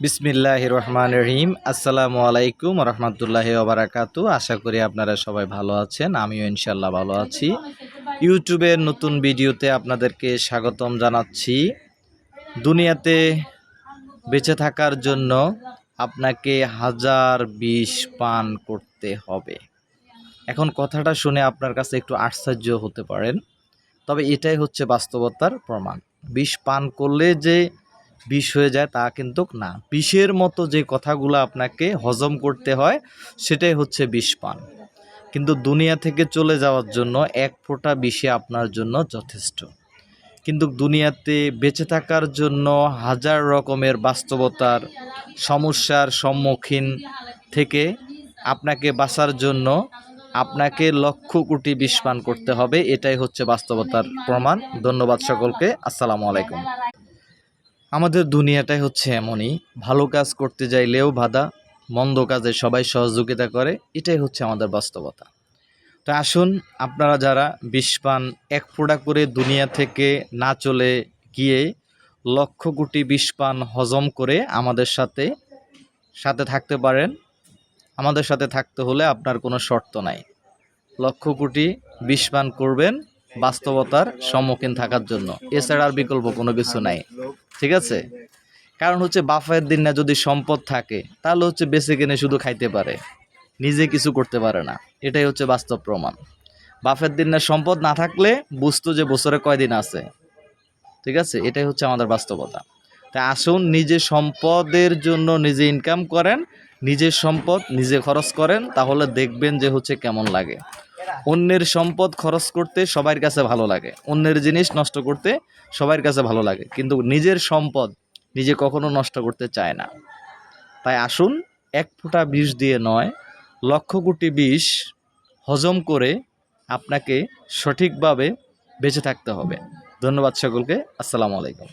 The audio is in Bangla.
বিসমিল্লাহির রহমানির রহিম। আসসালামু আলাইকুম রহমতুল্লাহি ওয়া বারাকাতু। আশা করি আপনারা সবাই ভালো আছেন, আমিও ইনশাল্লাহ ভালো আছি। ইউটিউবের নতুন ভিডিওতে আপনাদেরকে স্বাগতম জানাচ্ছি। দুনিয়াতে বেঁচে থাকার জন্য আপনাকে হাজার বিষ পান করতে হবে। এখন কথাটা শুনে আপনার কাছে একটু আশ্চর্য হতে পারেন, তবে এটাই হচ্ছে বাস্তবতার প্রমাণ। বিষ পান করলে যে বিষ হয়ে যায় তা কিন্তু না। বিষের মতো যে কথাগুলো আপনাকে হজম করতে হয় সেটাই হচ্ছে বিষ পান। কিন্তু দুনিয়া থেকে চলে যাওয়ার জন্য এক ফোঁটা বিষে আপনার জন্য যথেষ্ট। কিন্তু দুনিয়াতে বেঁচে থাকার জন্য হাজার রকমের বাস্তবতার সমস্যার সম্মুখীন থেকে আপনাকে বাঁচার জন্য আপনাকে লক্ষ কোটি বিষ পান করতে হবে। এটাই হচ্ছে বাস্তবতার প্রমাণ। ধন্যবাদ সকলকে। আসসালামু আলাইকুম। আমাদের দুনিয়াটাই হচ্ছে এমনই, ভালো কাজ করতে যাইলেও বাধা, মন্দ কাজে সবাই সহযোগিতা করে, এটাই হচ্ছে আমাদের বাস্তবতা। তো আসুন, আপনারা যারা বিষ পান এক ফোঁটা করে দুনিয়া থেকে না চলে গিয়ে লক্ষ কোটি বিষ পান হজম করে আমাদের সাথে সাথে থাকতে পারেন। আমাদের সাথে থাকতে হলে আপনার কোনো শর্ত নাই। লক্ষ কোটি বিষ পান করবেন বাস্তবতার সম্মুখীন থাকার জন্য, এছাড়া আর বিকল্প কোনো কিছু নাই। ঠিক আছে? কারণ হচ্ছে বাফের দিন না যদি সম্পদ থাকে তাহলে হচ্ছে বেঁচে কিনে শুধু খাইতে পারে, নিজে কিছু করতে পারে না। এটাই হচ্ছে বাস্তব প্রমাণ। বাফের দিন না সম্পদ না থাকলে বুঝতো যে বছরে কয়দিন আছে। ঠিক আছে? এটাই হচ্ছে আমাদের বাস্তবতা। তাই আসুন, নিজে সম্পদের জন্য নিজে ইনকাম করেন, নিজের সম্পদ নিজে খরচ করেন, তাহলে দেখবেন যে হচ্ছে কেমন লাগে। অন্যের সম্পদ খরচ করতে সবার কাছে ভালো লাগে, অন্যের জিনিস নষ্ট করতে সবার কাছে ভালো লাগে, কিন্তু নিজের সম্পদ নিজে কখনো নষ্ট করতে চায় না। তাই আসুন, এক ফোঁটা বিষ দিয়ে নয়, লক্ষ কোটি বিষ হজম করে আপনাকে সঠিকভাবে বেঁচে থাকতে হবে। ধন্যবাদ সকলকে। আসসালামু আলাইকুম।